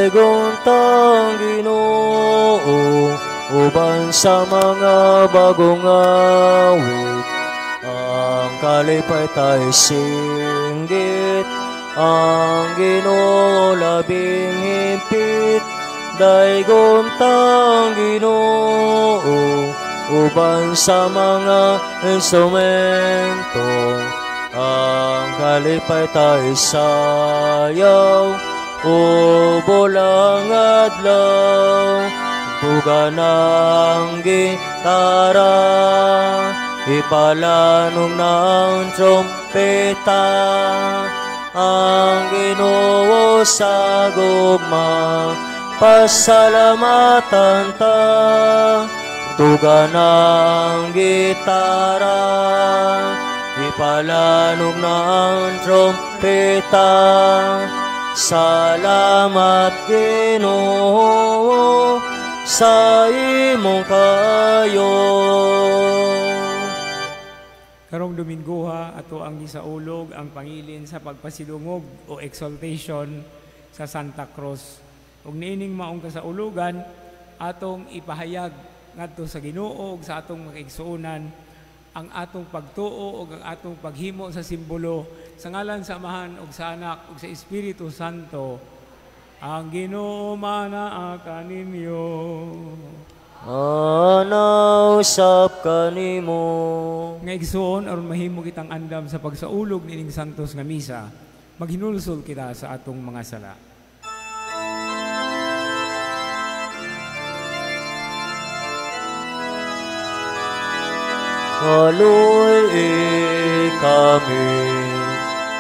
Dayguntang Ginoo, uban sa mga bagong awit, ang kalipay tayo singgit, ang Ginoo labing himpit. Dayguntang Ginoo, uban sa mga instrumento, ang kalipay tayo sayaw, ubolang adlaw, buga ng gitara, ipalanong ng trompeta, ang Ginoo sa gugma, pasalamatan ta, tuga ng gitara, ipalanog ng trompeta, salamat Ginoo sa imong kayo. Karong Domingoha ato ang gisaulog ang pangilin sa pagpasilungog o exaltation sa Santa Cruz. Ug niining maong kasaulugan atong ipahayag ngadto sa Ginoo ug sa atong mga igsuonan ang atong pagtuo ug ang atong paghimo sa simbolo sa ngalan sa Amahan ug sa Anak ug sa Espiritu Santo. Ang Ginoo manaa kaninyo. Anausap kanimo. Nga igsuon aron mahimo kitang andam sa pagsaulog nining santos nga misa, maghinulsol kita sa atong mga sala. Kaluoy kami,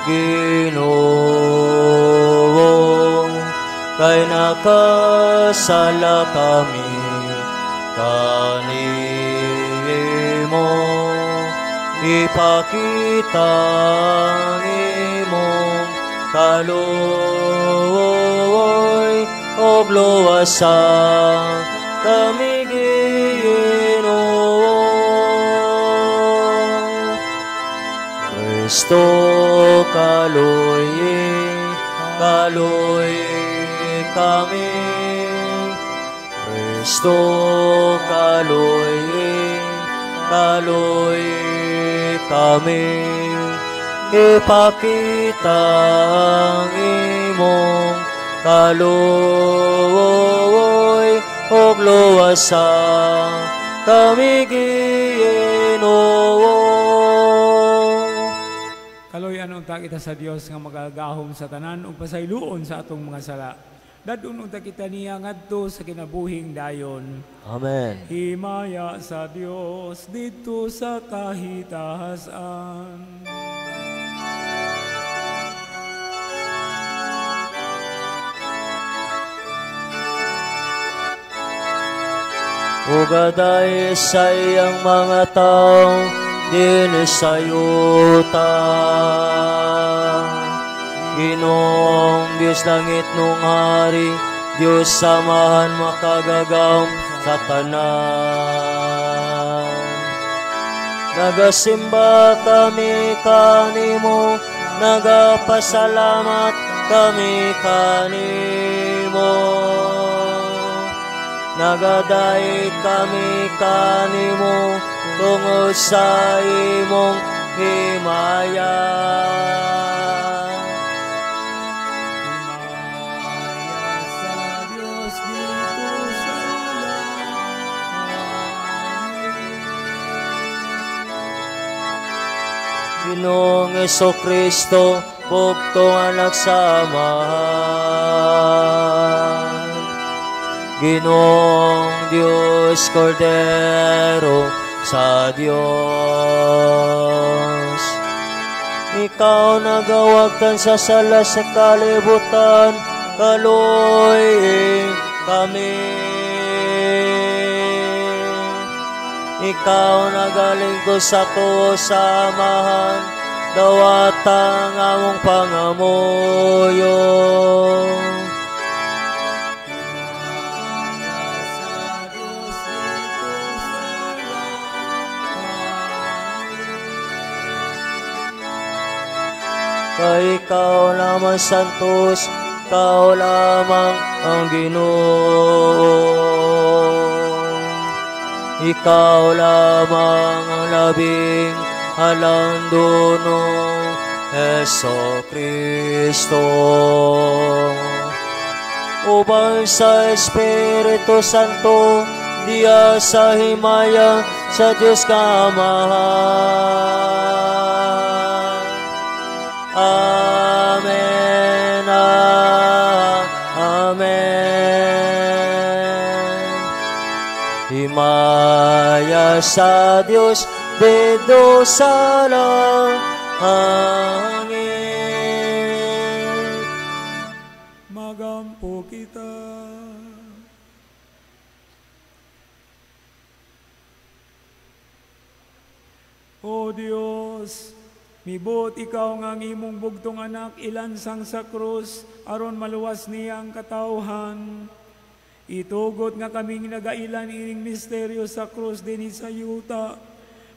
Ginoo, kay nakasala kami kanimo, ipakita imong kaluoy og luwasan kami Ginoo. Kristo kaluoy kami, Kristo kaluoy kami, ipakita ang imong kaluoy ug luwasan kami Ginoo. Kaloy anong kita sa Dios nga magagahom sa tanan ug pasayloon sa atong mga sala. Dadun unta kita niya ngadto sa kinabuhing dayon. Amen. Himaya sa Dios dito sa kahitasan. Ugaday sa iyang mga tao din sayuta. Ginoong Diyos langit nung hari, Diyos samahan makagagawang sa tanan. Nagasimba kami kanimo, nagapasalamat kami kanimo. Nagadaig kami kanimo tungod sa imong himaya. Himaya sa Diyos dito sa Ginoong Jesucristo, bugtong anak sa Amahan. Ginoong Diyos, Kordero sa Diyos. Ikaw nagawagtan sa sala sa kalibutan, kaluoy kami. Ikaw nagalingkod sa tuo sa Amahan, dawatang among pangamuyo. Kay ikaw naman santos, ikaw lamang ang Ginoo. Ikaw lamang ang labing halandunong Heso Kristo. Ubang sa Espiritu Santo, diya sa himaya sa Diyos Kaamahan. Amen. Amen. Himaya sa Diyos dito sa langit. Magampo kita. O Dios, mibot ikaw nga ang imong bugtong anak ilansang sa krus aron maluwas niya ang katawhan. Itugot nga kaming nagailan ining misteryo sa krus dinhi sa yuta.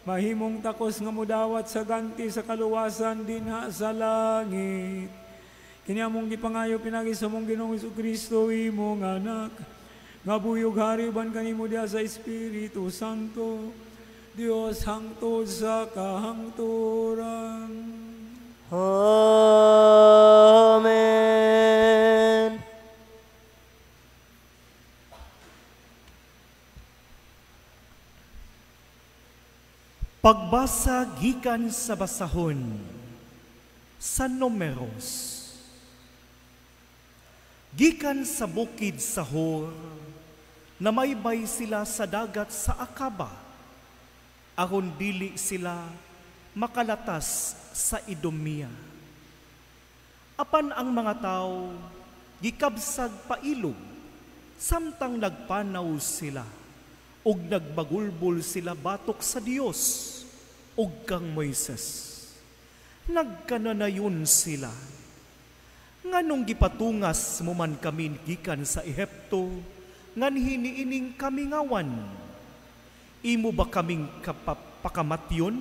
Mahimong takos nga mudawat sa ganti sa kaluwasan dinha sa langit. Kini among gipangayo pinagi sa mong Ginoong Jesucristo imong anak. Nga buyog hariban kanimo diha sa Espiritu Santo. Dios hangtod sa kahangturan. Amen. Pagbasa gikan sa basahon sa Numeros. Gikan sa bukid Sahor, namaybay sila sa dagat sa Akaba, aron dili sila makalatas sa Idumea. Apan ang mga tao gikabsag pailog, samtang nagpanaw sila, ug nagbagulbol sila batok sa Dios, ug kang Moises. Nagkananayon sila, nganong gipatungas mo man kami gikan sa Ehipto, ngan hiniining kami ngawan. Imo ba kaming pakamatyon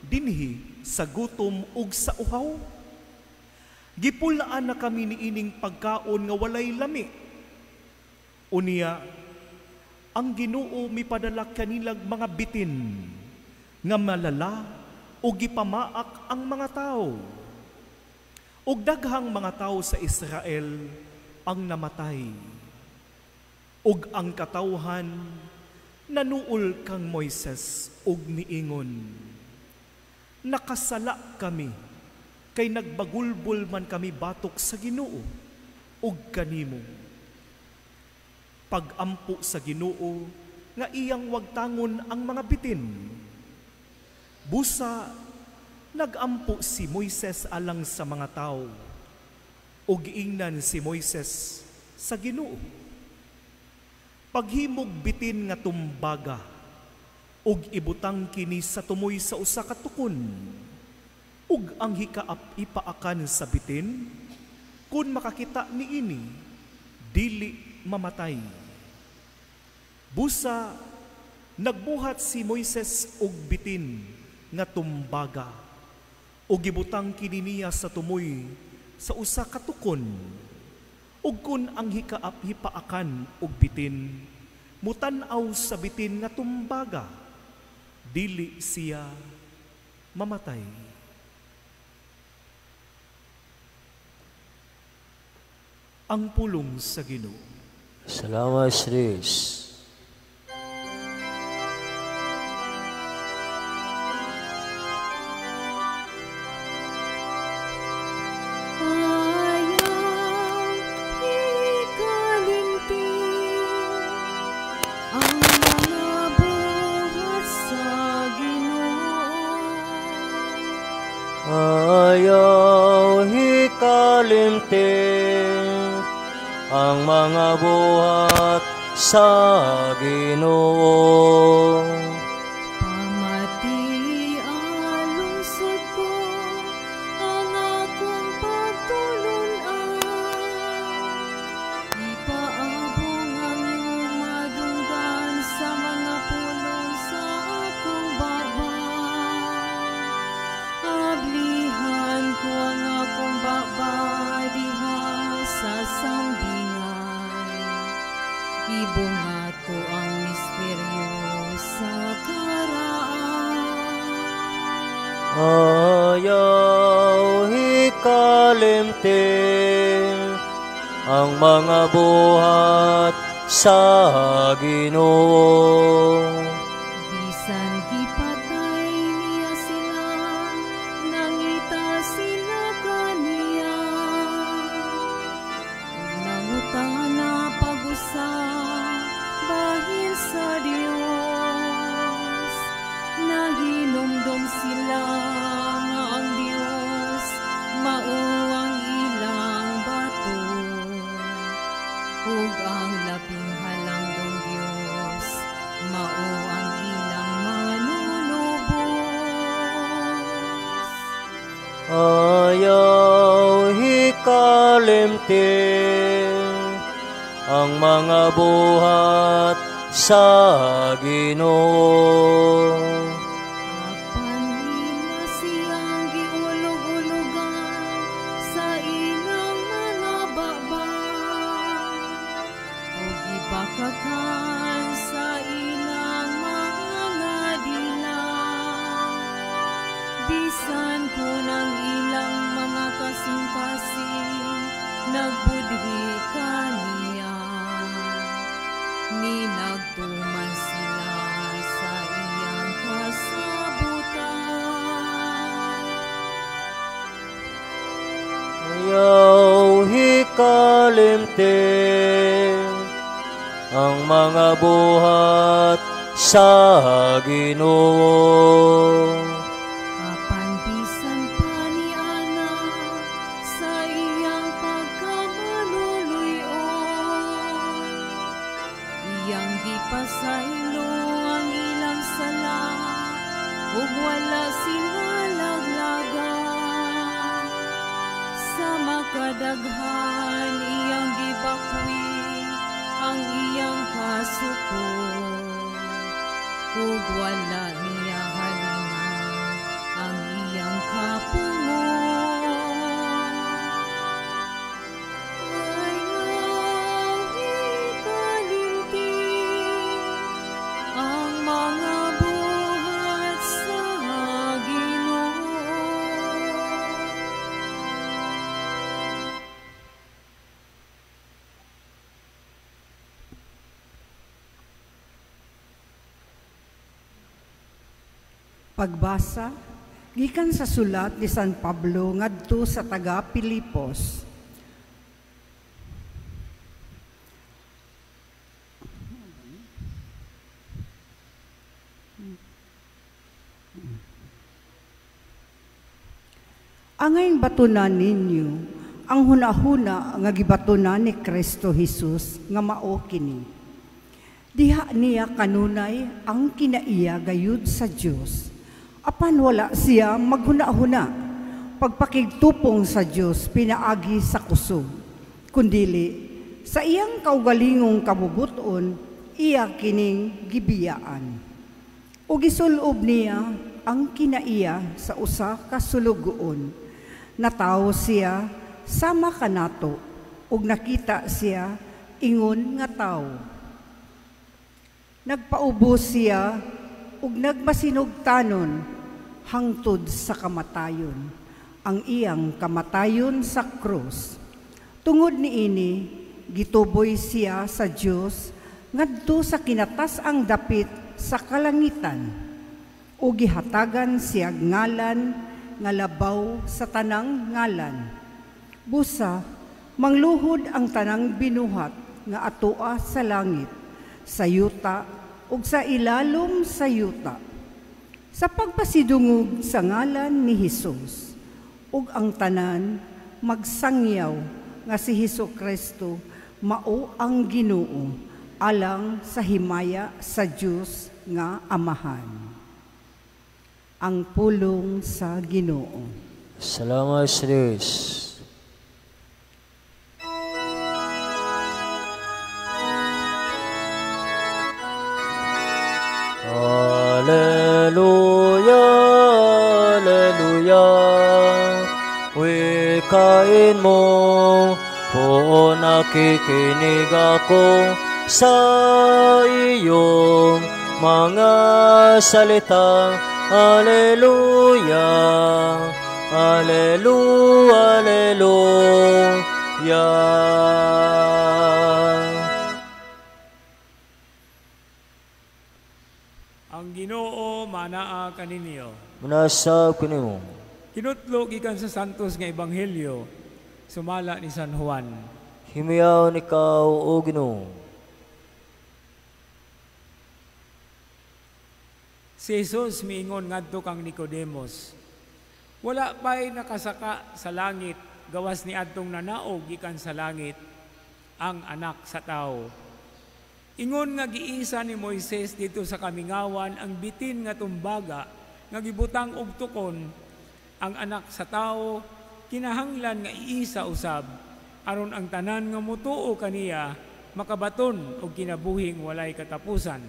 dinhi sa gutom ug sa uhaw? Gipulaan na kami niining pagkaon nga walay lami. Unya, ang Ginoo mipadala kanilag mga bitin nga malala ug gipamaak ang mga tao. Ug daghang mga tao sa Israel ang namatay. Ug ang katawhan nanuol kang Moises ug miingon, nakasala kami kay nagbagulbol man kami batok sa Ginoo ug kanimo. Pagampo sa Ginoo nga iyang wagtangon ang mga bitin. Busa nagampo si Moises alang sa mga tao ug giingnan si Moises sa Ginoo. Paghimog bitin nga tumbaga ug ibutang kini sa tumoy sa usa ka tukon ug ang hikaap ipaakan sa bitin kun makakita niini dili mamatay. Busa nagbuhat si Moises og bitin nga tumbaga ug gibutang kini niya sa tumoy sa usa ka tukon. Ug kun ang hikaap hipaakan og bitin mutan-aw sa bitin nga tumbaga, dili siya mamatay. Ang pulong sa Ginoo. Salamat, Siris. Ayaw hikalimtin ang mga buhat sa Ginoo. Pamati alusod ko ang akong pagtulunan. Ipaabong ang iyong madunggan sa mga pulong sa akong babay. Ablihan ko ang akong babay diha sa Ako ang misteryo sa karaan. Ayaw hikalimtin ang mga buhat sa Ginoo. Bisan gipatay niya sila, nangita sila kaniya. Nangutana pag-usa, bahin sa Dios. Nahinumdum sila nga ang Dios, mao ang ilang bato. Ug ang labing halangdong Dios, mao ang ilang manunubos. Ayaw hikalimtin ang mga buhat sa Ginoo. Apan nila siyang giulog-ulogan sa ilang mga babang, ug gibakakan sa ilang mga dilang. Bisan kung ang ilang mga kasing-kasing nagbudhi kaniya, ni nagtuman sila sa iyang kasabutan. Ayaw hikalimtin ang mga buhat sa Ginoo. Apan bisan pa ni Ana sa iyang pagkamaluluyon, iyang gipasaylo ang ilang sala, ug wala sila laglagan. Sa makadaghan iyang gibakwi ang iyang kasuko, ug wala niya halingan ang iyang kapungon. Ayaw hikalimtin ang mga buhat sa Ginoo. Pagbasa gikan sa sulat ni San Pablo ngadto sa taga Pilipos. Angay batunan ninyo ang hunahuna nga gibatunan ni Kristo Jesus nga mao kini. Diha niya kanunay ang kinaiya gayud sa Dios. Apan wala siya maghuna-huna, pagpakigtupong sa Diyos pinaagi sa kusog. Kundili, sa iyang kaugalingong kabubuton, iya kining gibiyaan. O gisulob niya ang kinaiya sa usa ka sulugoon. Natawo siya sama kanato, ug nakita siya ingon nga tawo. Nagpaubos siya ug nagmasinugtanon hangtod sa kamatayon, ang iyang kamatayon sa krus. Tungod niini, gituboy siya sa Dios ngadto sa kinatas-ang dapit sa kalangitan, ug gihatagan siya ngalan nga labaw sa tanang ngalan. Busa, mangluhod ang tanang binuhat nga atoa sa langit, sa yuta ug sa ilalom sa yuta. Sa pagpasidungog sa ngalan ni Hesus, ug ang tanan magsangyaw nga si Hesukristo mao ang Ginoo alang sa himaya sa Dios nga Amahan. Ang pulong sa Ginoo. Salamat sa Diyos. Alleluia, alleluia. Wikain mo, po nakikinig ako sa iyong mga salita. Alleluia, Alleluia, Alleluia. Ang Ginoo manaa kaninyo. Manasab kanimo. Kinutlo gikan sa santos nga ebanghelyo sumala ni San Juan. Himiyaw ni ikaw, O Ginoo. Si Jesus miingon ngadto kang Nicodemos, wala pa'y nakasaka sa langit, gawas ni adtong nanaog gikan sa langit, ang anak sa tao. Ingon nga giisa ni Moises dito sa kamingawan ang bitin nga tumbaga nga gibutang og tukon, ang anak sa tao kinahanglan nga iisa usab aron ang tanan nga mutuo kaniya makabaton og kinabuhing walay katapusan.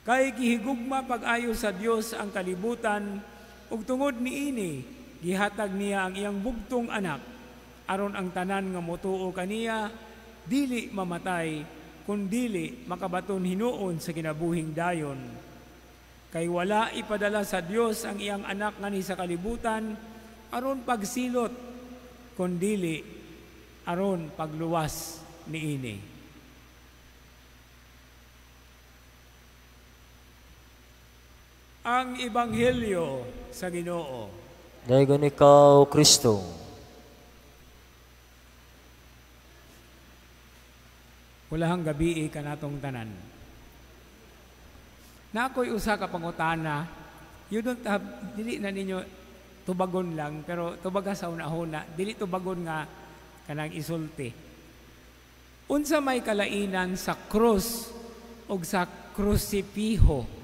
Kay gihigugma pag-ayo sa Dios ang kalibutan ug tungod niini gihatag niya ang iyang bugtong anak aron ang tanan nga mutuo kaniya dili mamatay kundili makabaton hinuon sa kinabuhing dayon. Kay wala ipadala sa Dios ang iyang anak nga ni sa kalibutan aron pagsilot kundili aron pagluwas niini. Ang Ebanghelyo sa Ginoo. Dayon ikaw, Kristo. Ulahang gabi kanatong tanan. Na ako'y usa ka pangutana, you don't have, dili na ninyo tubagon lang, pero tubaga sa una-una, dili tubagon nga kanang isulti. Unsa may kalainan sa krus o sa krusipiho?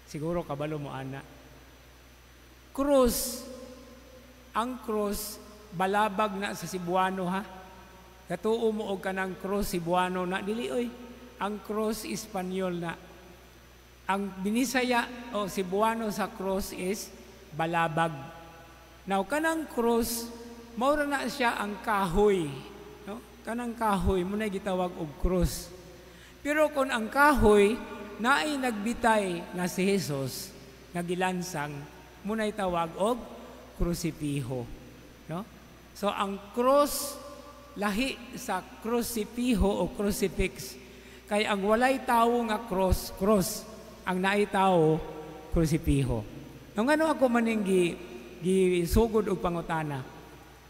Siguro kabalo mo ana. Krus, ang krus, balabag na sa Cebuano ha. Katuo mo og kanang krus Cebuano na dili oy. Ang krus Espanyol na. Ang binisaya o Cebuano sa krus is balabag. Now kanang krus mao na siya ang kahoy, no? Kanang kahoy mo na gitawag og krus. Pero kung ang kahoy naay nagbitay nga si Jesus nga gilansang munay tawag og krusipiho, no? So ang cross lahi sa krusipiho o crucifix kay ang walay tawo nga cross ang naay tawo krusipiho. Nung ano ako maning gisugod og pangutana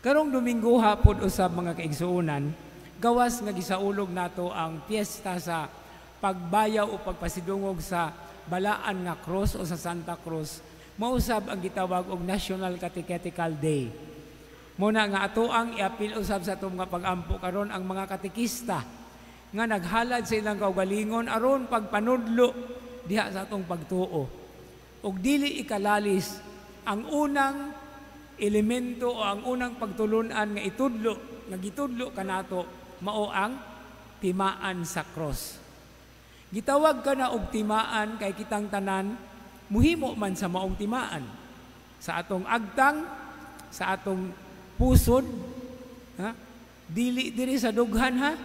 karong Domingo hapon usab mga kaigsuonan gawas nga gisaulog nato ang piyesta sa pagbayaw o pagpasidungog sa balaan nga cross o sa Santa Cruz, mausab ang gitawag og National Catechetical Day. Muna nga ato ang iapil usab sa atong nga pag-ampo karon ang mga katekista nga naghalad sa ilang kaugalingon aron pagpanudlo diha sa atong pagtuo. Og dili ikalalis ang unang elemento o ang unang pagtulunan nga itudlo, nga gitudlo kanato mao ang timaan sa cross. Gitawag ka na og timaan kay kitang tanan muhimo man sa maong timaan sa atong agtang, sa atong pusod, ha? Dili sa dughan ha.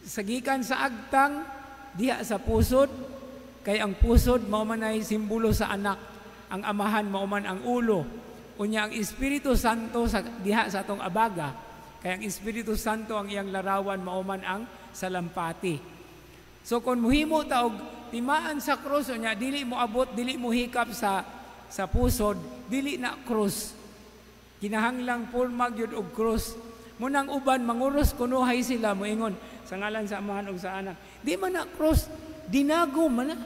Sagikan sa agtang diha sa pusod kay ang pusod mao man ay simbolo sa anak, ang amahan mao man ang ulo. Unya ang Espiritu Santo sa diha sa atong abaga kay ang Espiritu Santo ang iyang larawan mao man ang salampati. So kung muhimo ta og timaan sa krus unya dili mo abot, dili mo hikap sa pusod, dili na krus. Kinahanglang porma gyud og krus. Munang uban manguros kunuhay sila moingon sa ngalan sa amahan ug sa anak. Di man na krus, dinagom man na.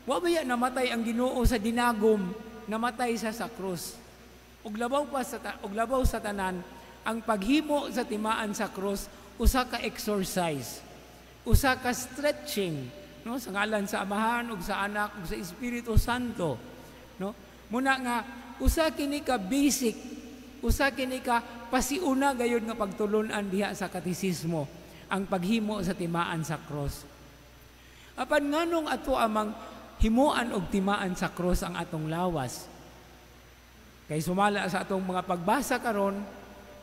Wa baya namatay ang Ginoo sa dinagom, namatay sa krus. Ug labaw sa tanan ang paghimo sa timaan sa krus usa ka exercise. Usa ka stretching, no, sa ngalan sa amahan ug sa anak ug sa Espiritu Santo, no? Muna nga usa kini ka basic, usa kini ka pasiuna gayud nga pagtulunan diha sa katisismo ang paghimo sa timaan sa cross. Apan nganong ato amang himuan og timaan sa cross ang atong lawas? Kay sumala sa atong mga pagbasa karon,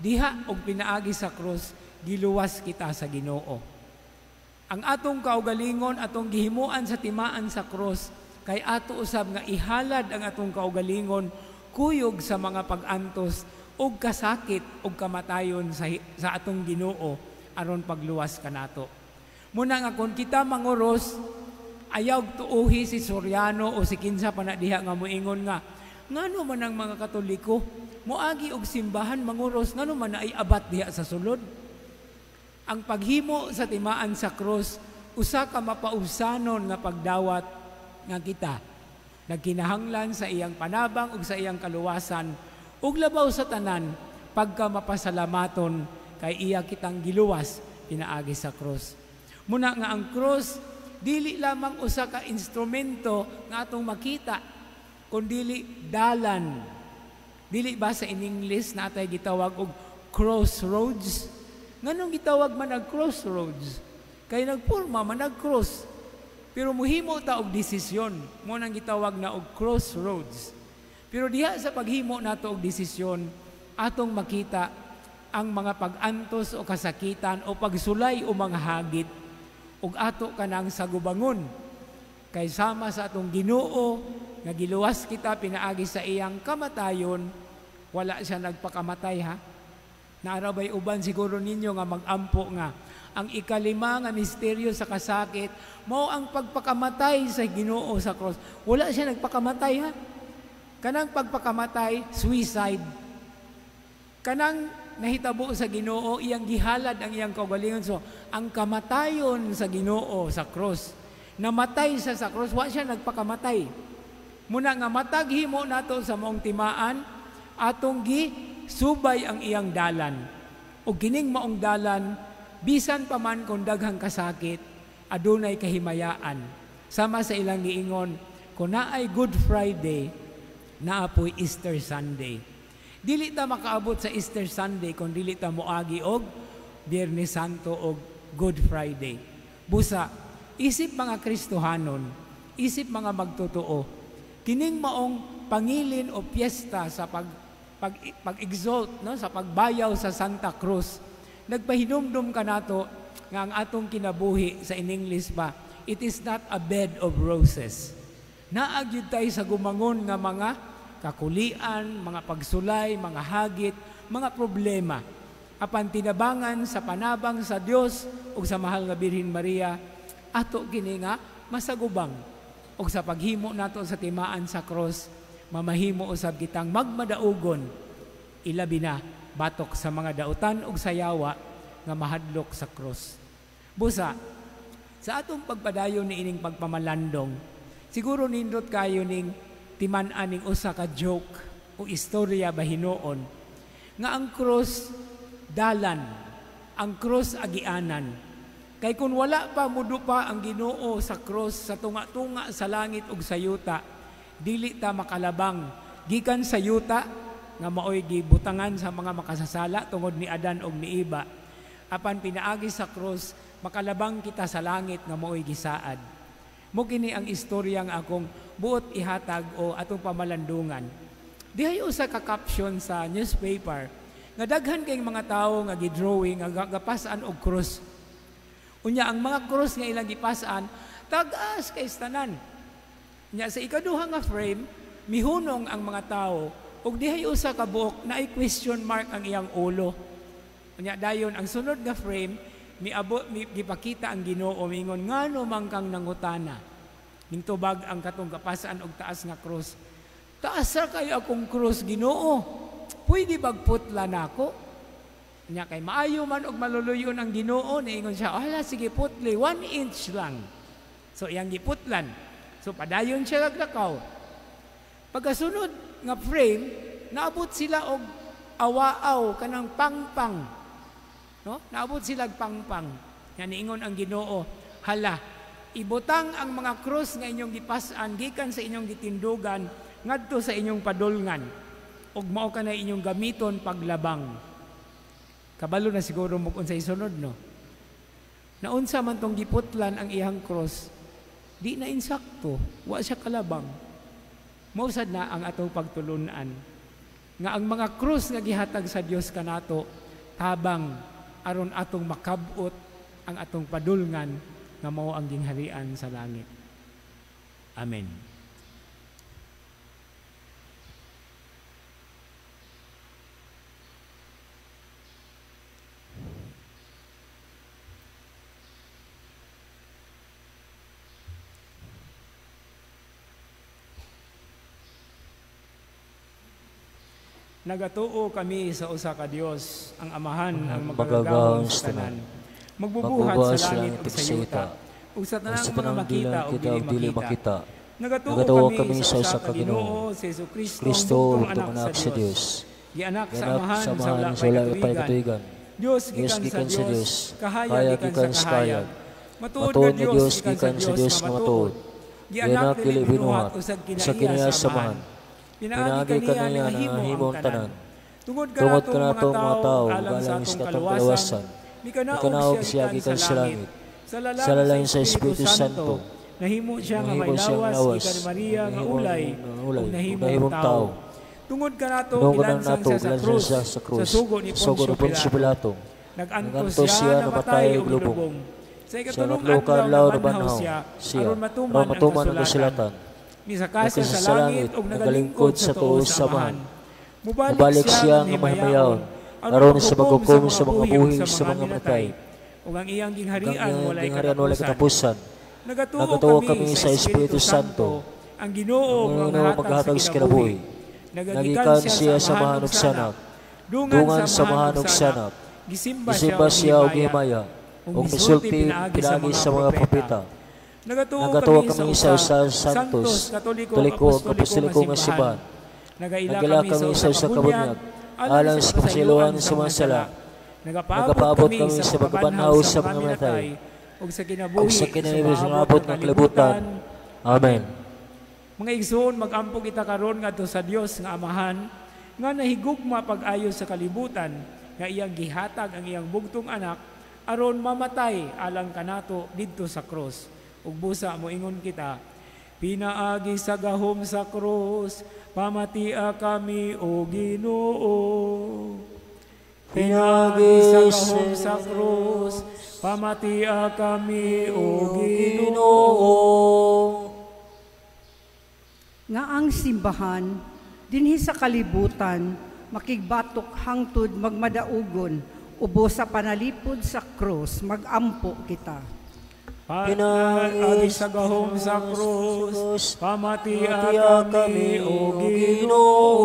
diha og pinaagi sa cross giluwas kita sa Ginoo. Ang atong kaugalingon atong gihimuan sa timaan sa cross kay ato usab nga ihalad ang atong kaugalingon kuyog sa mga pag-antos ug kasakit ug kamatayon sa atong Ginoo aron pagluwas kanato. Muna nga kung kita manguros, ayaw tuuhi si Soriano o si kinsa pa na diha nga moingon nga ngano man ang mga Katoliko moagi og simbahan manguros ngano man na ay abat diha sa sulod. Ang paghimo sa timaan sa cross usa ka mapausanon nga pagdawat nga kita nagkinahanglan sa iyang panabang ug sa iyang kaluwasan ug labaw sa tanan pagka mapasalamaton kay iya kitang giluwas pinaagi sa cross. Muna nga ang cross dili lamang usa ka instrumento nga atong makita kundi dalan. Dili ba sa in English natay gitawag og crossroads? Nganong gitawag man ang crossroads? Kay nagporma man nag-cross. Pero muhimo ta og desisyon, mo nang gitawag na og crossroads. Pero diha sa paghimo nato og desisyon, atong makita ang mga pag-antos o kasakitan o pagsulay o mga hagit ug ato kanang sagubangon. Kay sama sa atong Ginoo nga giluwas kita pinaagi sa iyang kamatayon, wala siya nagpakamatay ha. Naarabay uban siguro ninyo nga mag-ampo nga ang ikalima nga misteryo sa kasakit mao ang pagpakamatay sa Ginoo sa cross. Wala siya nagpakamatay ha. Kanang pagpakamatay, suicide. Kanang nahitabo sa Ginoo, iyang gihalad ang iyang kaugalingon. So, ang kamatayon sa Ginoo sa cross, namatay siya sa cross, wa siya nagpakamatay. Muna nga mataghimo nato sa maong timaan, atong subay ang iyang dalan. O kining maong dalan, bisan pa man kung daghang kasakit, adunay kahimayaan. Sama sa ilang giingon, kung naay Good Friday, naapoy Easter Sunday. Dili ta makaabot sa Easter Sunday kung dili ta moagi og Biyernes Santo og Good Friday. Busa, isip mga Kristohanon, isip mga magtotoo, kining maong pangilin o piyesta sa pag-exalt, no, sa pagbayaw sa Santa Cruz, nagpahinumdum ka nato nga ang atong kinabuhi sa in English pa, it is not a bed of roses. Naagyud tayo sa gumangon nga mga kakulian, mga pagsulay, mga hagit, mga problema. Apan tinabangan sa panabang sa Dios ug sa mahal nga Birhen Maria, ato kini nga masagubang. Ug sa paghimo nato sa timaan sa cross, mamahimo usab kitang magmadaugon, ilabi na batok sa mga dautan ug sayawa nga mahadlok sa cross. Busa, sa atong pagpadayon ni ining pagpamalandong, siguro nindot kayo ning timan-an ning usa ka joke o istorya bahinoon nga ang cross dalan, ang cross agianan. Kay kung wala pa mudo pa ang Ginoo sa cross sa tunga-tunga sa langit ug sa yuta, dili ta makalabang gikan sa yuta nga maoy gibutangan sa mga makasasala tungod ni Adan ug ni Eva. Apan pinaagi sa cross, makalabang kita sa langit nga maoy gisaad. Mo kini ang istorya nga akong buot ihatag o atong pamalandungan. Dihay usa ka caption sa newspaper nga daghan kay mga tawo nga gidrawing nga gapasan og cross. Unya ang mga cross nga ilang gipasan tag-as kay tanan. Nya sa ikaduha nga frame mihunong ang mga tawo ug dihay usa ka buok na ay question mark ang iyang ulo. Unya dayon ang sunod nga frame gipakita ang Ginoo mingon ngano man kang nangutana. Ning tubag ang katong kapasan og taas nga cross. Taas ra kayo akong cross Ginoo. Pwede bagputla nako? Nya kay maayo man og maluluyon ang Ginoo niingon siya, "Hala sige putli 1 inch lang." So iyang giputlan. So padayon siya naglakaw. Pagkasunod nga frame, naabot sila og awaaw kanang pangpang. No? Naabot sila og pangpang. Nya niingon ang Ginoo, "Hala, ibutang ang mga cross nga inyong gipas-an gikan sa inyong gitindugan ngadto sa inyong padulngan ug mao kana inyong gamiton paglabang." Kabalo na siguro mo kung sa isunod, no? Naunsa man tong giputlan ang iyang cross, di na insakto, wa siya kalabang. Mausad na ang atong pagtulunan nga ang mga cross nga gihatag sa Dios kanato tabang aron atong makabot ang atong padulngan nga mao ang gingharian sa langit. Amen. Nagatuo kami sa usa ka Dios, ang Amahan, ang magagahon sa tanan. Magbubuhat sa langit ug sa yuta, ug sa tanang mga makita ug dili makita. Nagatuo kami sa usa ka Ginoo, si Kristo, ang anak sa Dios. Gianak sa Amahan sa wala pay katuigan. Dios gikan sa Dios, kahayag gikan sa kahayag. Matuod nga Dios gikan sa Dios nga matuod. Gianak dili binuhat usag kinaiya sa Amahan. Pinaagi kaniya nga himong tanan. Tungod ka na itong mga tao, galang sa katong kalawasan. Mikanaog siya gikan sa langit. Sa lalain sa Espiritu Santo. Nahimo siya nga may lawas, gikan ni Maria nga ulay, ug nahimong tao. Tungod ka na itong gilansang siya sa krus, sa sugo ni Poncio Pilato. Nag-antos siya na patay ug lubong. Sa ikatulong adlaw na banhaw siya, aron matuman ang kasulatan. Misakasya sa langit ug nagalingkod sa tuos sa Amahan. Mubalik siya nga mahimayaon, aron sa paghukom sa mga buhing sa mga matay. Ug ang iyang gingharian walay katapusan. Nagatuo kami sa Espiritu Santo, ang Ginoo nga maghatag sa kinabuhi. Nagikan siya sa mahanog sanak, dungan sa mahanog sanak. Gisimba siya og himaya, ug misulti pinaagi sa mga propeta. Nagatuo kami sa Santos, Katoliko, Apostoliko nga siban. Nagaila kami sa usa ka bunyag, alang sa kapasiluan sa mga sala. Nagapaabot kami sa pagkabanhaw sa mga matay, ug sa kinabuhi sa abot ng kalibutan. Amen. Mga igsoon, mag-ampo kita karon ngadto sa Dios nga Amahan, nga nahigugma pag-ayo sa kalibutan, nga iyang gihatag ang iyang bugtong anak, aron mamatay alang kanato didto sa krus. Ug busa mo ingon kita, pinaagi sa gahom sa krus, pamatia kami o Ginoo. Pinaagi sa gahom sa krus, pamatia kami o Ginoo. Nga ang simbahan, dinhi sa kalibutan, makigbatok hangtod magmadaugon, ubo sa panalipod sa krus, magampo kita. Pinaagi sa gahom sa krus, pamatia kami o Ginoo.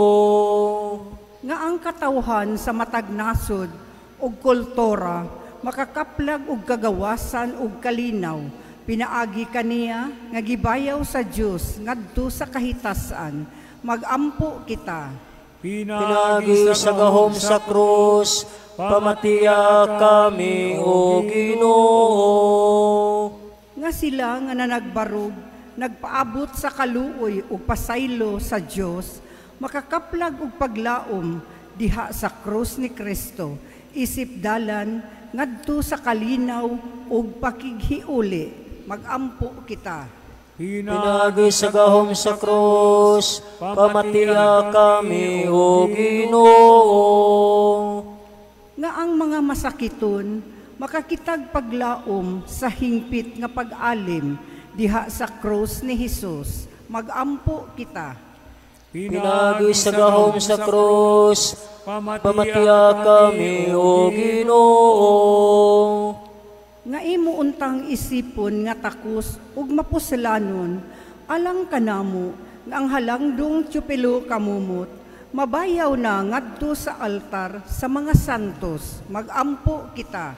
Nga ang katawhan sa matag nasod ug kultura, makakaplag og kagawasan ug kalinaw, pinaagi kaniya nga gibayaw sa Dios ngadto sa kahitasan, magampo kita. Pinaagi sa gahom sa krus, pamatia kami o Ginoo. Nga sila nga nanagbarog, nagpaabot sa kaluoy o pasaylo sa Dios, makakaplag og paglaom diha sa krus ni Kristo, isip dalan ngadto sa kalinaw ug pakighiuli, magampo kita. Pinaagi sa gahom sa krus, pamatia kami o Ginoo. Nga ang mga masakiton, makakitag paglaom sa hingpit nga pag-alim diha sa krus ni Hesus, magampo kita. Pinaagi sa gahom sa krus, pamatia kami o Ginoo. Nga imo untang isipon nga takos ug mapuselanon, alang kanamo nga ang halangdong tiyupilo kamumot, mabayaw na ngadto sa altar sa mga santos, magampo kita.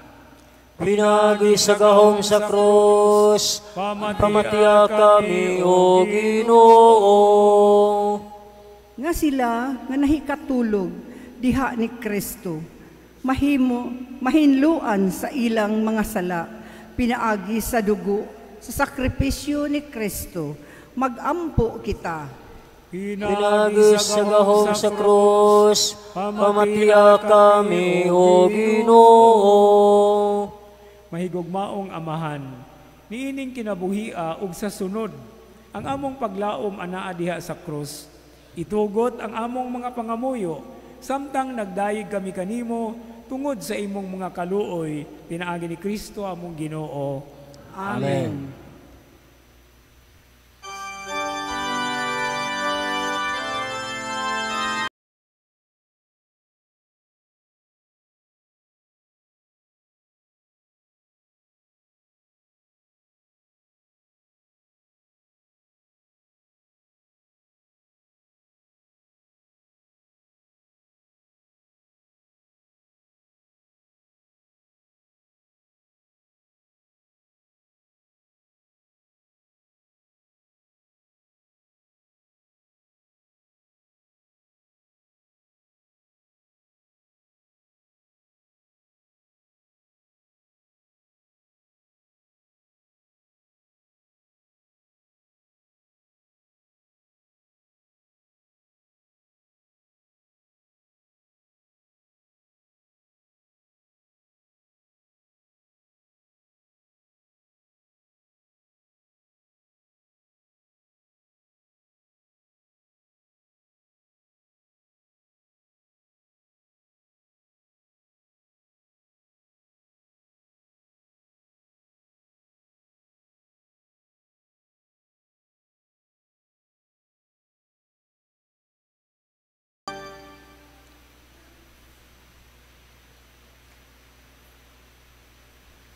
Pinaagi sa gahom sa krus, pamatia kami o Ginoo. Nga sila nga nahikatulog diha ni Kristo, mahinluan sa ilang mga sala, pinaagi sa dugo, sa sakripisyo ni Kristo, magampo kita. Pinaagi sa gahom sa krus, pamatia kami o Ginoo. Mahigugmaong Amahan, niining kinabuhia ug sa sunod, ang among paglaom anaa diha sa krus, itugot ang among mga pangamuyo, samtang nagdayeg kami kanimo tungod sa imong mga kaluoy, pinaagi ni Kristo among Ginoo. Amen.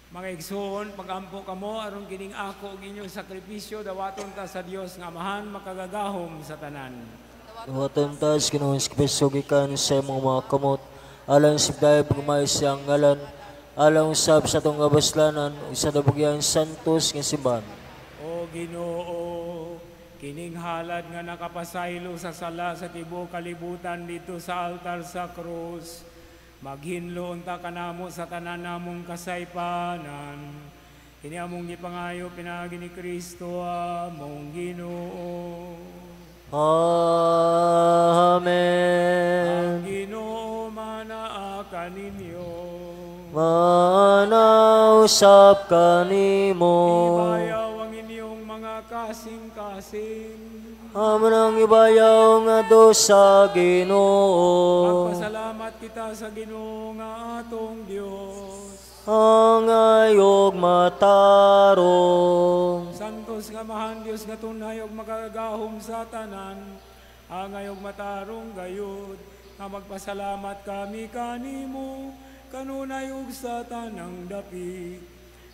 Mga igsoon, pagampo kamo aron kining ako ug inyong sakripisyo dawaton ta sa Dios nga Amahan makagagahom sa tanan. Dawaton ta sa Ginoong Kristo gikan sa imong mga kamot, alang sibdaya pagmay siyang ngalan, alang usab sa tong kabaslanan, ug sa dabugyan santos nga simbahan. O Ginoo, kining halad nga nakapasaylo sa sala sa tibuok kalibutan dito sa altar sa krus, maghinlo unta kanamo sa tanan namong kasaypanan. Kini among gipangayo pinagi ni Kristo among Ginoo. Amen. Ang Ginoo manaa kaninyo. Manausap kanimo. Ibayaw ang inyong mga kasing-kasing. Amon ang ibayaw nga dosa Ginoo. Magpasalamat kita sa Ginoo nga atong Dios. Ang ayog matarong. Santos nga Amahan Dios nga tunay ug makagahom sa tanan. Ang ayog matarong gayud nga magpasalamat kami kanimo kanunay ug sa tanang dapit.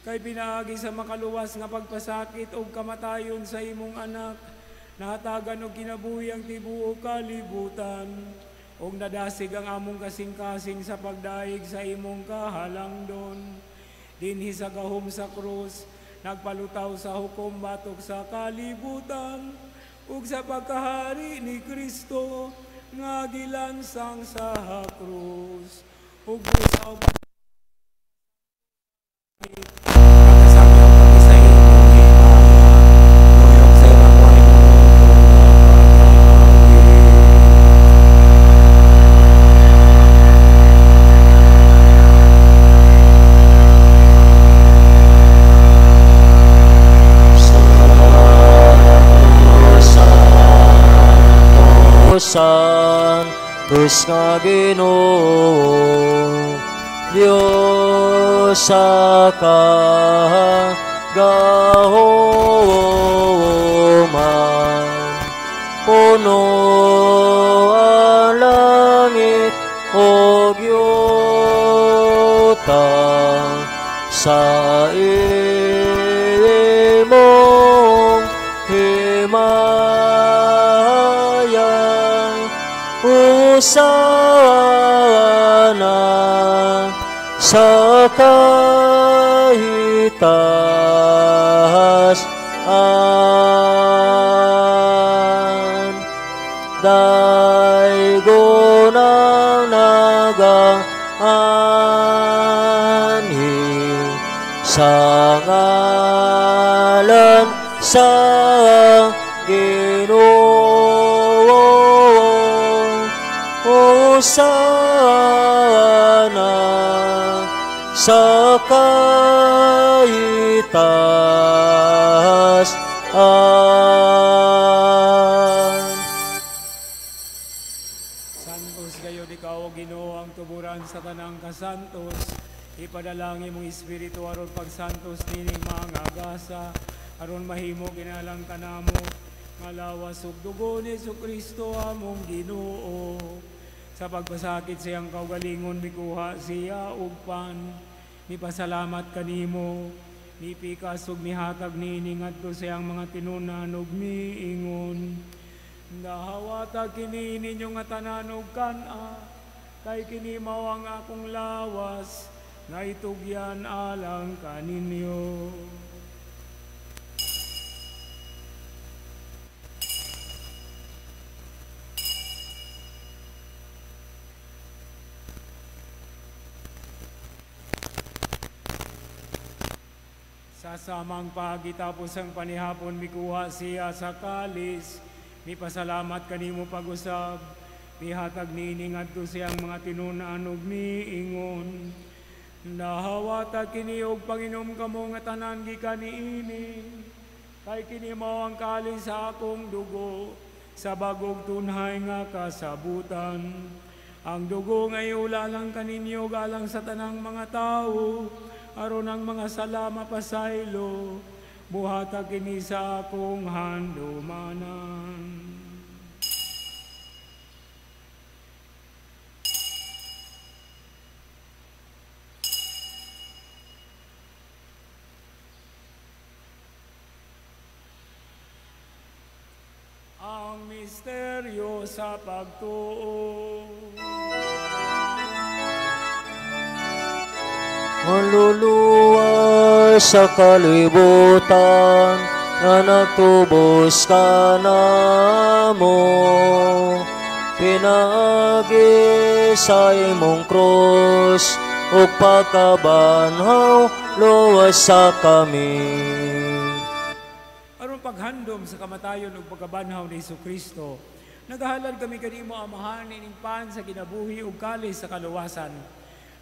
Kay pinaagi sa makaluwas nga pagpasakit ug kamatayon sa imong anak, nahatagan og kinabuhi ang tibuok kalibutan, ug nadasig ang among kasing-kasing sa pagdaig sa imong kahalangdon. Dinhi sa gahom sa krus, nagpalutaw sa hukom batok sa kalibutan, ug sa pagkahari ni Kristo nga gilansang sa krus. Ug sa Santos nga Ginoo, Diyos sa kagahoman, puno ang langit o yuta sa imong himayang usana sa kahitasan. Daigo ng nag-aanhi sa ngalan sa Ginoo, sana sa kaitasan. Santos kayo di kao Ginoo ang tuburan sa tanang kasantos. ipadalangin mong Espiritu aron pagsantos nining mga agasa, aron mahimo ginalang kanamo, nga lawas ug dugo ni Jesucristo among Ginoo. Sa pagpasakit siyang kaugalingon, mikuha siya ug pan. Mipasalamat kanimo, mipikas ug mihatag nini ngadto siyang mga tinunan ug miingon. Nahawatag kini ninyo nga tanan ug kana, kay kini mao ang akong lawas, nga itugyan alang kaninyo. Sa samang pagitapos ang panihapon, mikuha siya sa kalis, mipasalamat kanimo pag-usab, mihatag nini ngadto siyang mga tinunan ug miingon. Nahawata kini og Panginom kamo nga tanan gikan niini, kay kini mao ang kalis sa akong dugo, sa bagong tunhay nga kasabutan. Ang dugo nga iulalang kaninyo galang sa tanang mga tao, aron ang mga sala mapasaylo, buhatag kini sa akong handumanan. Ang misteryo sa pagtuo. Manluluwas sa kalibutan na nagtubos ka namo, pinaagi sa imong krus ug pagkabanhaw luwas sa kami. Aron paghandom sa kamatayon ug pagkabanhaw ni Jesucristo, nagahalad kami kanimo amahan ining pan sa kinabuhi ug kalis sa kaluwasan.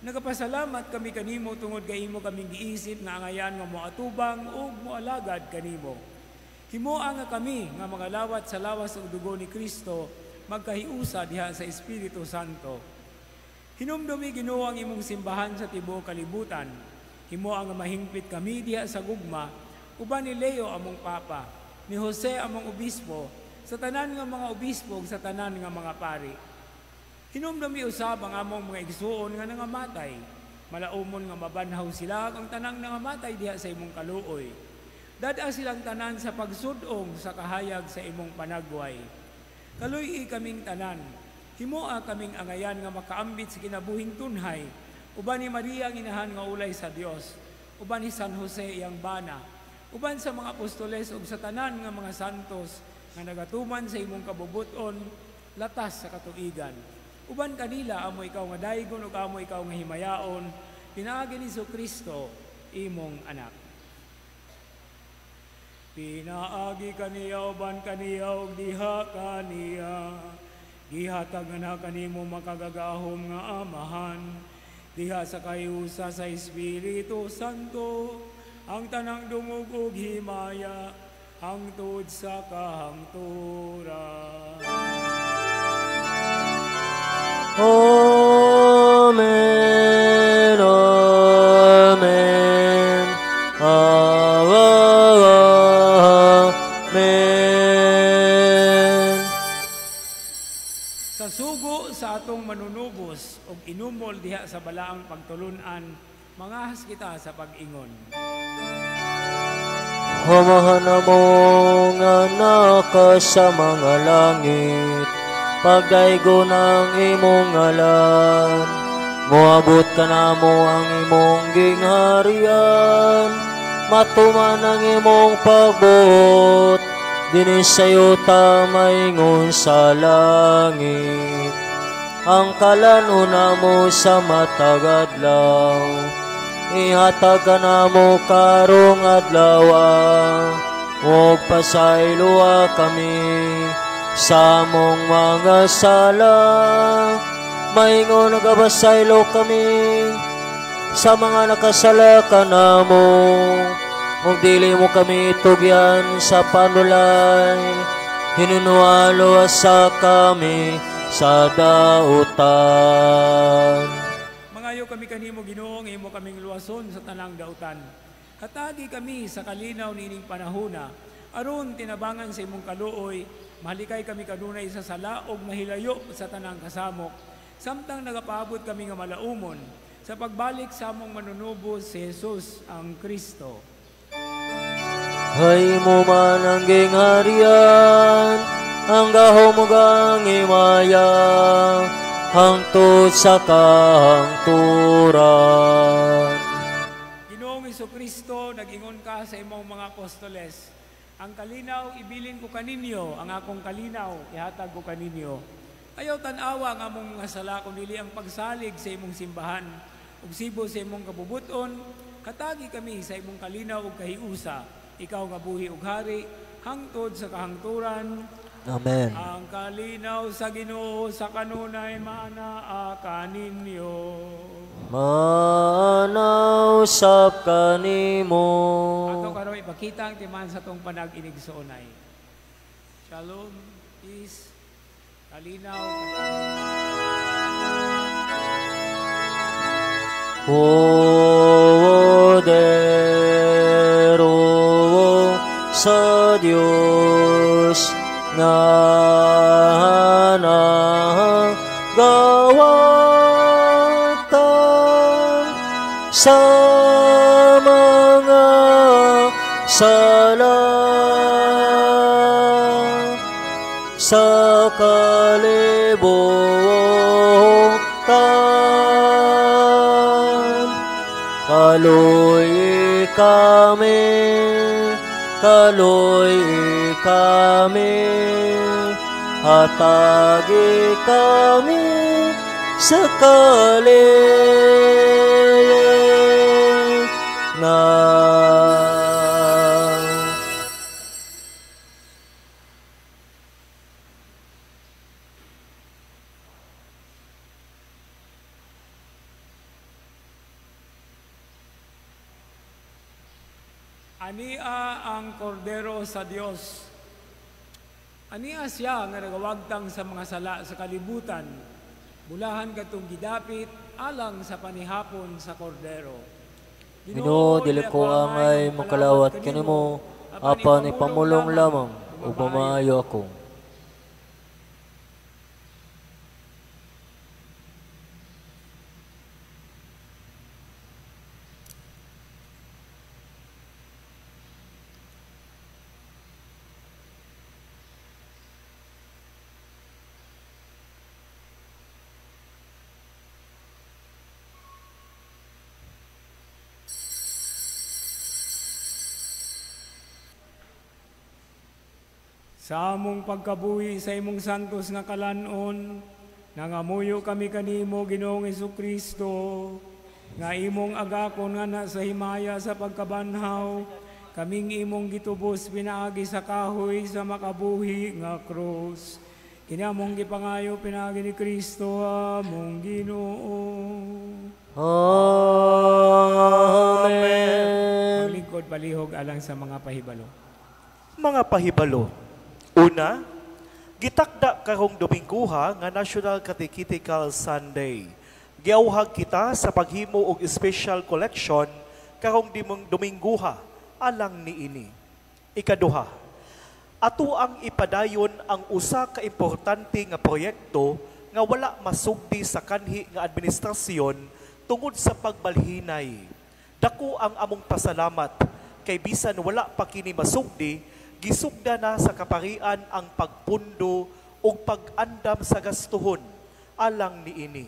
Nagapasalamat kami kanimo tungod kay imo kaming giisip nga angayan nga moatubang ug moalagad kanimo. Himoa nga kami nga mga lawat sa lawas ug dugo ni Kristo magkahiusa diha sa Espiritu Santo. Hinumdumi Ginoo ang imong simbahan sa tibuok kalibutan. Himoa nga mahingpit kami diha sa gugma, uban ni Leo among papa, ni Jose among obispo, sa tanan nga mga obispo ug sa tanan nga mga pari. Hinumdumi usab ang among mga igsuon nga nangamatay. Malaumon nga mabanhaw sila ang tanang nangamatay diha sa imong kaluoy. Dada silang tanan sa pagsudong sa kahayag sa imong panagway. Kaluy kaming tanan. Himoa kaming angayan nga makaambit sa kinabuhing tunhay. Uban ni Maria ang inahan nga ulay sa Dios. Uban ni San Jose iyang bana. Uban sa mga apostoles ug sa tanan nga mga santos nga nagatuman sa imong kabubuton latas sa katuigan. Uban kanila amo ikaw nga daygon ug amo ikaw nga himayaon, pinaagi ni Jesucristo imong anak. Pinaagi kaniya uban kaniya ug diha kaniya, gihatag na kanimo makagagahom nga amahan, diha sa kayusa sa Espiritu Santo, ang tanang dungog ug himaya, hangtod sa kahangturan. Amen, amen, amen. Sa sugo sa atong manunubos ug inumol diha sa balaang pagtulunan, mangahas kita sa pag-ingon. Hamahan mo nga naka sa mga langit, pagdaigo ng imong ngalan, moabot ka na mo ang imong gingharian, matuman ang imong pagbuot, dinis sayo ta maingon sa langit. Ang kalanuna mo sa matag adlaw, ihatag ka na mo karong adlaw, huwag pasayloa kami sa mong mga sala, maingon nagabasaylo kami sa mga nakasala ka na mo, ug dili mo kami tugyan sa panulay, hinunualo sa kami sa dautan. Mga Maayo kami kanimo Ginoo, nga imo kaming luwason sa tanang dautan. Katagi kami sa kalinaw nining panahona, aron tinabangan sa imong kaluoy, mahalikay kami kanunay sa sala og mahilayo sa tanang kasamok. Samtang nagapaabot kami nga malaumon sa pagbalik sa among manunubos si Jesus ang Kristo. Hay mo man ang gingharian, ang gahomugang imaya, hangtod sa kahangturan. Ginoong Kristo, nag-ingon ka sa imong mga apostoles, ang kalinaw ibilin ko kaninyo, ang akong kalinaw ihatag ko kaninyo. Ayaw tanawa ang among mga sala, kundi ang pagsalig sa imong simbahan, ug sibo sa imong kabubuton, katagi kami sa imong kalinaw ug kahiusa, ikaw nga buhi ug hari, hangtod sa kahangturan. Amen. Ang kalinaw sa Ginoo sa kanunay manaa kaninyo. Manaw sab kanimo. Ato karon ipakita ang timan sa tong panag-inig sa unay. Shalom, peace, kalinaw. Poder sa Diyos nga nagawatan sa mga sala sa kalibutan. Kaluy kami, hatagi kami sa kalinga. Ania ang kordero sa Dios. Ania siya nga nagawagtang sa mga sala sa kalibutan. Bulahan katong gidapit alang sa panihapon sa kordero. Ginoo, dili ko angay makalawat kanimo, apan ipamulong lamang ug mamaayo ako. Sa among pagkabuhi sa imong santos nga kalanon, nangamuyo kami kanimo Ginoong Jesucristo, nga imong agakon nga na sa himaya sa pagkabanhaw, kaming imong gitubos pinaagi sa kahoy sa makabuhi nga krus. Kini among gipangayo pinaagi ni Kristo among Ginoo. Amen. Maglingkod palihog alang sa mga pahibalo. Mga pahibalo, una, gitakda karong Domingguha nga National Catechetical Sunday. Giawhag kita sa paghimo og special collection karong Domingguha alang niini. Ikaduha, ato ang ipadayon ang usa ka importante nga proyekto nga wala masugdi sa kanhi nga administrasyon tungod sa pagbalhinay. Dako ang among pasalamat kay bisan wala pa kini masugdi, gisugda na sa kaparian ang pagpundo o pag-andam sa gastuhon alang niini.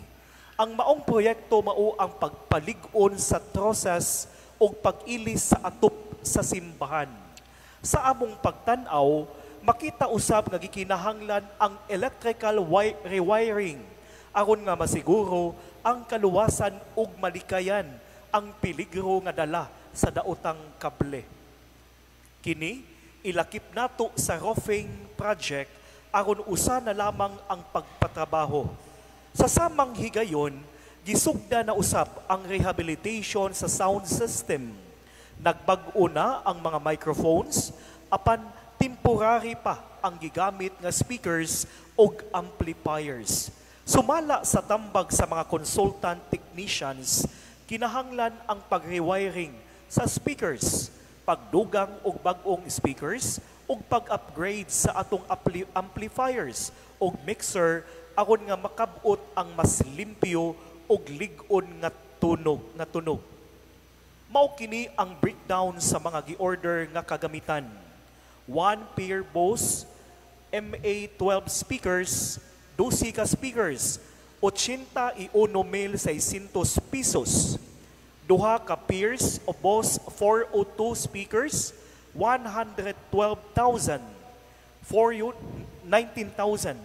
Ang maong proyekto mao ang pagpalig-on sa troses o pag-ilis sa atop sa simbahan. Sa among pagtan-aw, makita usab nga gikinahanglan ang electrical rewiring aron nga masiguro ang kaluwasan ug malikayan ang peligro nga dala sa daotang kable. Kini ilakip nato sa roofing project aron usa na lamang ang pagpatrabaho. Sa samang higayon, gisugda na usab ang rehabilitation sa sound system. Nagbag-o na ang mga microphones, apan temporary pa ang gigamit nga speakers ug amplifiers. Sumala sa tambag sa mga consultant technicians, kinahanglan ang pag-rewiring sa speakers, pagdugang og bag-ong speakers, ug pag-upgrade sa atong amplifiers ug mixer aron nga makabot ang mas limpyo ug lig-on nga tunog. Mao kini ang breakdown sa mga gi-order nga kagamitan. 1 pair Bose MA12 speakers, 12 ka speakers, 81,600 pesos. Duha ka pairs o Bose 402 speakers, 112,000. 19,000.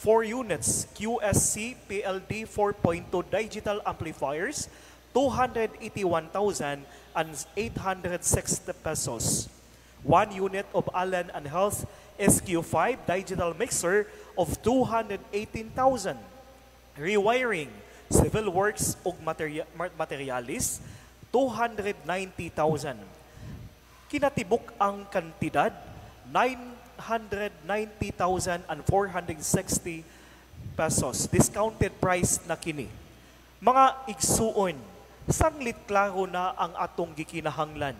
4 units QSC PLD 4.2 digital amplifiers, 281,860 pesos. 1 unit of Allen & Health SQ5 digital mixer of 218,000. Rewiring, civil works ug materialis, 290,000. Kinatibuk ang kantidad, 990,460 pesos. Discounted price na kini. Mga igsuon, sanglit klaro na ang atong gikinahanglan.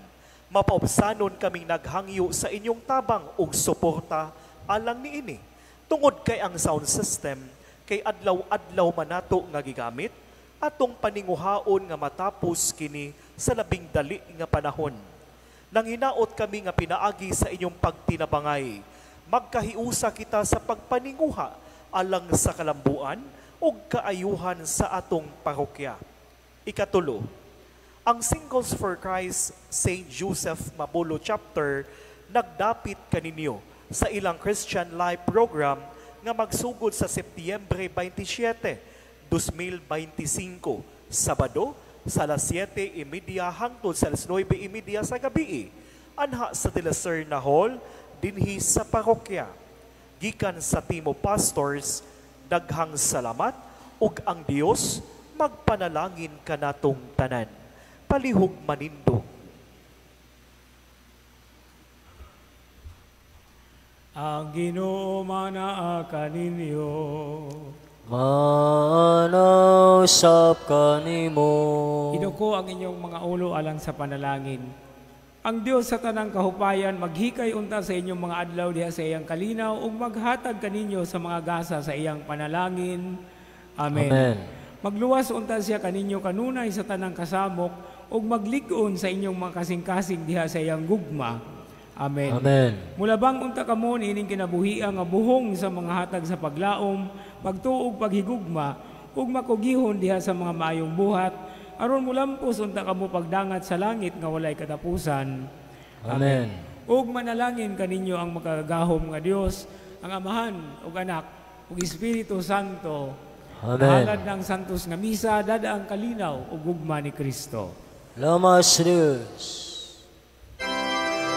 Mapaubsanon kaming naghangyo sa inyong tabang ug suporta alang niini. Tungod kay ang sound system, kay adlaw-adlaw manato nga gigamit, atong paninguhaon nga matapos kini sa labing dali nga panahon. Nanghinaot kami nga pinaagi sa inyong pagtinabangay. Magkahiusa kita sa pagpaninguha alang sa kalambuan ug kaayuhan sa atong parokya. Ikatulo, ang Singles for Christ St. Joseph Mabolo Chapter nagdapit kaninyo sa ilang Christian Life Program nga magsugod sa Setyembre 27, 2025, Sabado, sa alas 7:30 hangtod sa alas 9:30 sa gabi, anha sa De La Serna Hall, dinhi sa parokya. Gikan sa Timo Pastors, daghang salamat ug ang Dios magpanalangin kanatong tanan. Palihog manindog. Ang Ginoo manaa kaninyo. Manausap kanimo. Inuko ang inyong mga ulo alang sa panalangin. Ang Dios sa tanang kahupayan maghikay unta sa inyong mga adlaw diha sa iyang kalinaw ug maghatag kaninyo sa mga gasa sa iyang panalangin. Amen. Amen. Magluwas unta siya kaninyo kanunay sa tanang kasamok ug maglig-on sa inyong mga kasing-kasing diha sa iyang gugma. Amen. Amen. Mulabang unta kamo ining kinabuhian nga buhong sa mga hatag sa paglaom, pagtuog paghigugma ug makugihon diha sa mga maayong buhat aron mulampos unta kamo pagdangat sa langit nga walay katapusan. Amen. Ug manalangin kaninyo ang makagahom nga Dios, ang Amahan ug Anak ug Espiritu Santo. Amen. Halad ng santos nga misa dadaang kalinaw ug gugma ni Kristo. Lamas Deus.